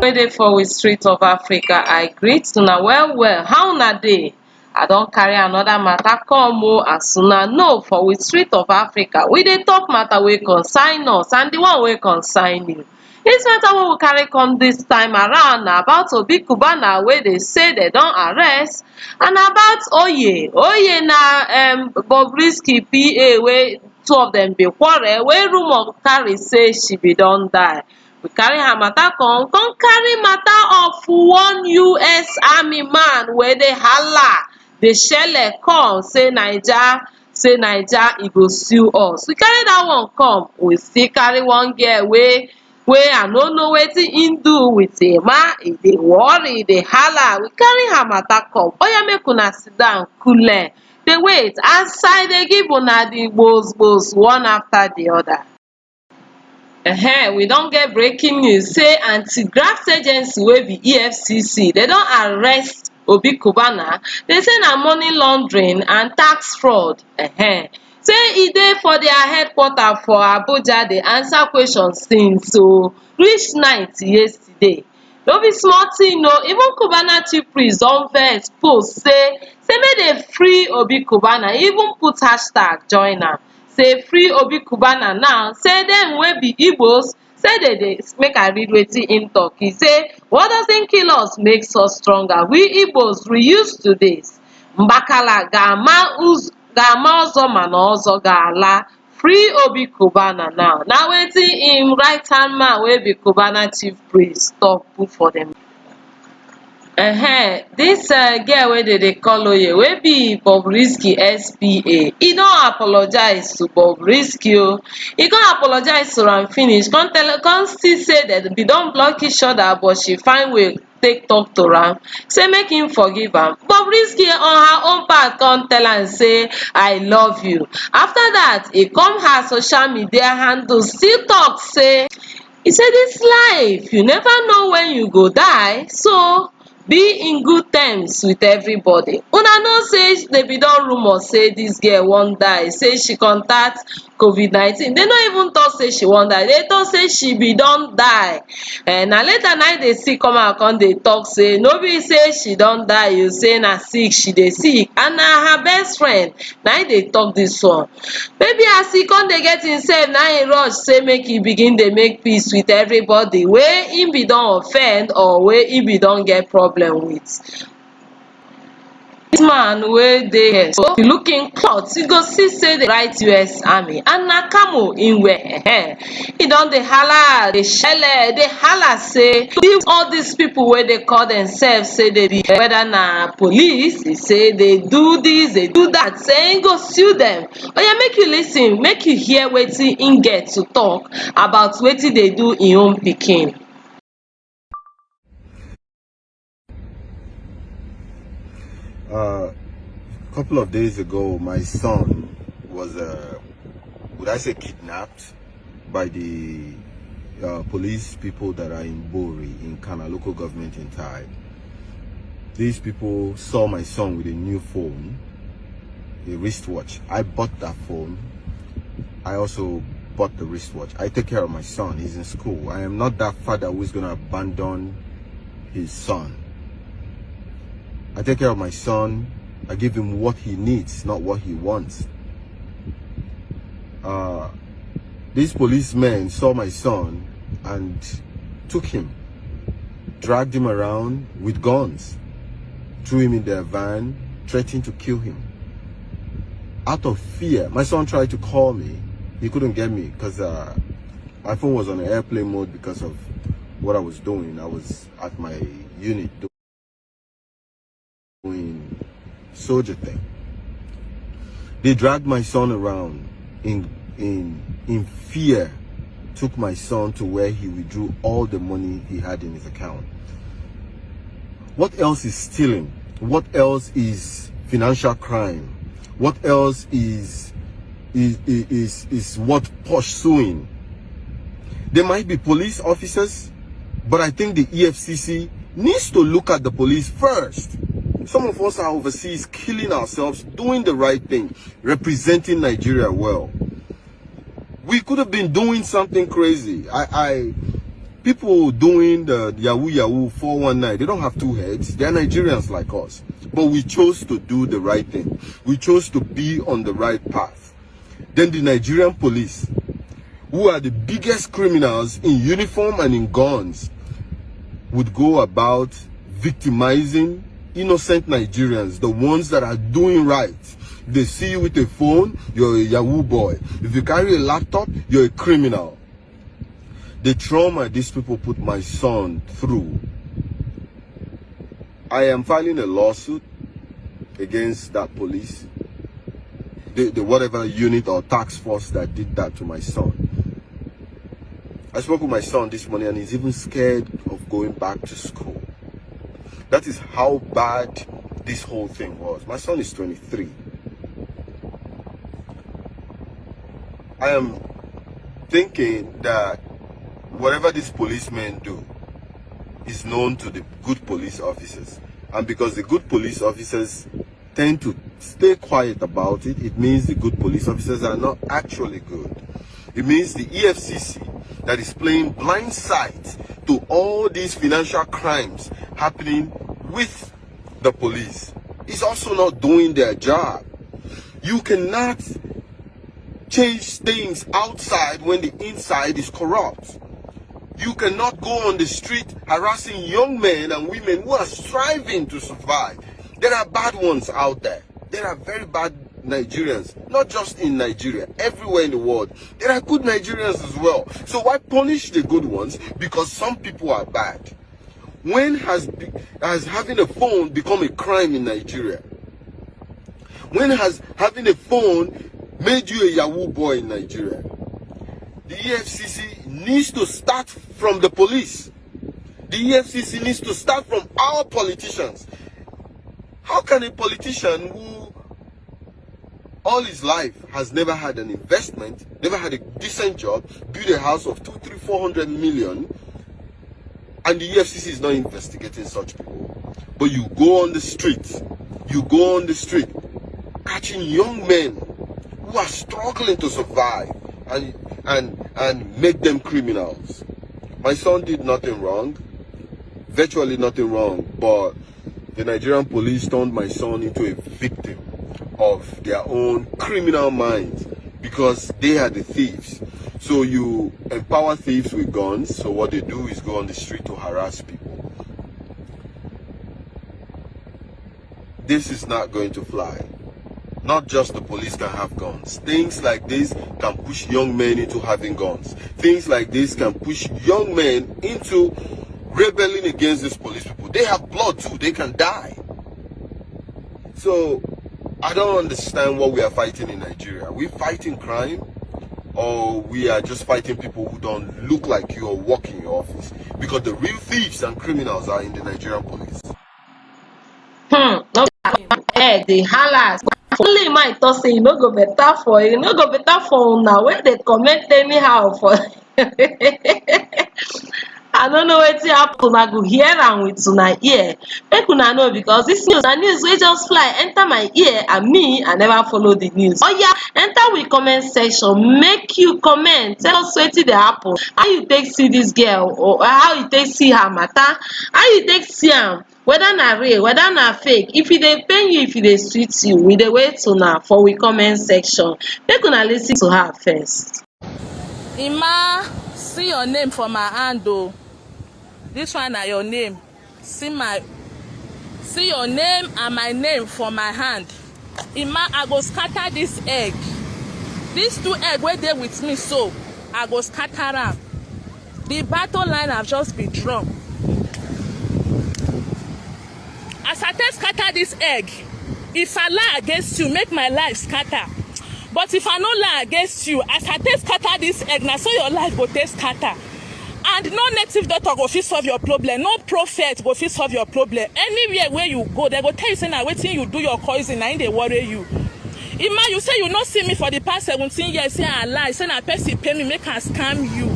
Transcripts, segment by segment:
Wey dey for we street of Africa, I greet una well well. How una dey? I don carry another matter come as una know for we street of Africa. We dey talk matter wey concern us and the one wey concern you. Dis matter wey we carry come dis time around na about Cubana wey dey say dem don arrest, and about Oye na Bobrisky PA wey two of dem bin quarrel, wey rumour carry say she bin don die. We carry her matter come carry matter of one US army man wey dey hala dey shele come say Naija e go sue us. We carry dat one come. We still carry one girl wey I no know wetin im do with Emma. E dey worry, e dey hala. We carry her matter come. Oya make una sit down coole dey wait as I dey give una the gbos one after the other. We don get breaking news say anti-graft agency wey be EFCC dem don arrest Cubana. Dey say na money laundering and tax fraud. Say e dey for their headquarter for Abuja dey answer questions since reach night yesterday. No be small thing oo. Even Cubana chief priest don vex post say make dem free Cubana, even put hashtag join am. Say free Cubana now. Say dem wey be Igbos, say dem dey make I read wetin im talk. E say what doesn't kill us makes us stronger. We Igbos we used to this. Mbakala ga-ama ọzọ mana ọzọ ga-ala. Free Cubana now. Na wetin im right hand man wey be Cubana chief priest talk put for dem. Dis girl wey dem dey call Oye wey be Bobrisky SPA, e don apologize to Bobrisky oo. E come apologize to am finish, come still say dem bin don block each other but she find way take talk to am, say make im forgive am. Bobrisky on her own part come tell am say I love you. After dat, e come her social media handle still talk say dis life you never know when you go die, so be in good terms with everybody. Una know say dem bin don rumour say dis girl wan die, say she contact COVID-19. Dem no even talk say she wan die, dem talk say she bin don die. Na later na im dey still come out come dey talk say no be say she don die oo, say na sick she dey sick, and na her best friend na im dey talk dis one. Maybe as e come dey get himself na im rush say make e begin dey make peace with everybody wey im bin don offend or wey im bin don get problem with. Dis man wey dey here, so if you look im cloth you go see say dey write US army and na camo im wear. E don dey hala, dey shele, dey hala say all dis people wey dey call themselves say dey be whether na police, e say dey do dis, dey do dat, say im go sue dem. Oya make you lis ten, make you hear wetin im get to talk about wetin dey do im own pikin. A couple of days ago, my son was, would I say kidnapped by the police people that are in Bori, in Kana, local government in Tai. These people saw my son with a new phone, a wristwatch. I bought that phone. I also bought the wristwatch. I take care of my son. He's in school. I am not that father who is going to abandon his son. I take care of my son. I give him what he needs, not what he wants. These policemen saw my son and took him, dragged him around with guns, threw him in their van, threatened to kill him. Out of fear, my son tried to call me. He couldn't get me because my phone was on airplane mode because of what I was doing. I was at my unit doing soldier thing. They dragged my son around in fear, took my son to where he withdrew all the money he had in his account. What else is stealing? What else is financial crime? What else is what pursuing? There might be police officers, but I think the EFCC needs to look at the police first. Some of us are overseas killing ourselves, doing the right thing, representing Nigeria well. We could have been doing something crazy. People doing the Yahoo 419, they don't have two heads. They're Nigerians like us. But we chose to do the right thing. We chose to be on the right path. Then the Nigerian police, who are the biggest criminals in uniform and in guns, would go about victimizing innocent Nigerians, the ones that are doing right. They see you with a phone, you're a Yahoo boy. If you carry a laptop, you're a criminal. The trauma these people put my son through. I am filing a lawsuit against that police, the whatever unit or task force that did that to my son. I spoke with my son this morning and he's even scared of going back to school. That is how bad this whole thing was. My son is 23. I am thinking that whatever these policemen do is known to the good police officers. And because the good police officers tend to stay quiet about it, it means the good police officers are not actually good. It means the EFCC that is playing blind sight to all these financial crimes happening with the police is also not doing their job. You cannot change things outside when the inside is corrupt. You cannot go on the street harassing young men and women who are striving to survive. There are bad ones out there. There are very bad Nigerians, not just in Nigeria, everywhere in the world. There are good Nigerians as well. So why punish the good ones because some people are bad? When has having a phone become a crime in Nigeria? When has having a phone made you a Yahoo boy in Nigeria? The EFCC needs to start from the police. The EFCC needs to start from our politicians. How can a politician who all his life has never had an investment, never had a decent job, build a house of 200, 300, 400 million, and the EFCC is not investigating such people? But you go on the street, catching young men who are struggling to survive and make them criminals. My son did nothing wrong, virtually nothing wrong, but the Nigerian police turned my son into a victim of their own criminal minds because they are the thieves. So you empower thieves with guns, so what they do is go on the street to harass people. This is not going to fly. Not just the police can have guns. Things like this can push young men into having guns. Things like this can push young men into rebelling against these police people. They have blood too. They can die. So I don't understand what we are fighting in Nigeria. Are we fighting crime? Or we are just fighting people who don't look like you or work in your office? Because the real thieves and criminals are in the Nigerian police. No, the halas. Only my thought say e no go better for you, no go better for una when they comment anyhow for I don't know wetin happen, una go hear am with una ear. Make una know because this news na news wey just fly enter my ear and me I never follow the news. Oya, enter we comment section, make you comment, tell us wetin dey happen, how you take see this girl or how you take see her matter, how you take see am, whether na real, whether na fake. If e dey pain you, if e dey sweet you, we dey wait una for we comment section. Make una lis ten to her first. Emma, see your name for my hand o. This one na your name. See your name and my name for my hand. Emma, I go scatter this egg. These two egg wey dey with me so, I go scatter am. The battle line have just been drawn. As I take scatter this egg, if I lie against you, make my life scatter. But if I no lie against you, as I take scatter this egg, na so your life go take scatter. And no native doctor go fit solve your problem, no prophet go fit solve your problem. Anywhere where you go, they go tell you say na wetin you do your cousin na im dey worry you. Emma, you say you no see me for the past 17 years, say I lie, say na person pay me make I scam you.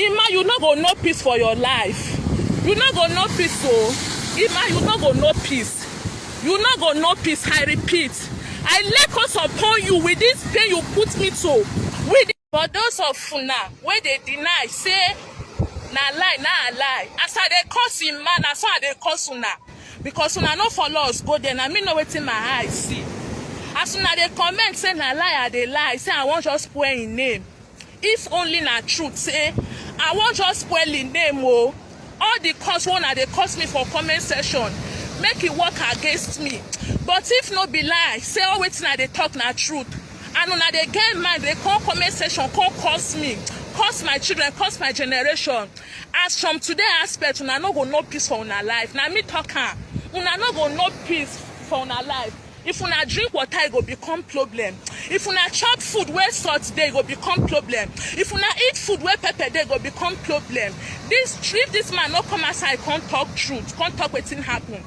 Emma, you no go know peace for your life. You no go know peace o. Emma, you no go know peace. You no go know peace, I repeat. I lay curse upon you with this pain you put me to. For those of una wey dey deny say na lie, na I lie. As I dey curse him man, na so I dey curse una. Because una no follow us go there, na me know wetin my eye see. As una dey comment say na lie I dey lie, say I wan just spoil him name. If only na truth, say I wan just spoil him name o. All the curse wey una dey curse me for comment section, make e work against me. But if no be lie, say all wetin I dey talk na truth. And una dey get mind, dey come comment section, come curse me, curse my children, curse my generation. As from today aspect, una no go know peace for una life. Na me talk am. Una no go know peace for una life. If una drink water, e go become problem. If una chop food wey salt dey, e go become problem. If una eat food wey pepper dey, e go become problem. If this man no come outside, come talk truth, come talk wetin happen.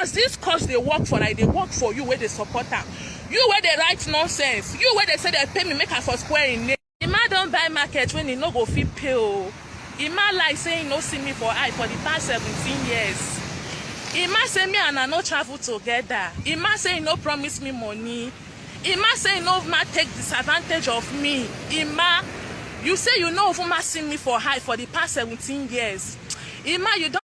As this cause dey work for, I dey work for you wey dey support am. You wey dey write nonsense, you wey dey say dey pay me make I for square im name. Emma don buy market when e no go fit pay o. Emma lie say e no see me for eye for the past 17 years. Emma say me and I no travel together. Emma say e no promise me money. Emma say e no take disadvantage of me. Emma, you say you no even see me for eye for the past 17 years. Emma, you don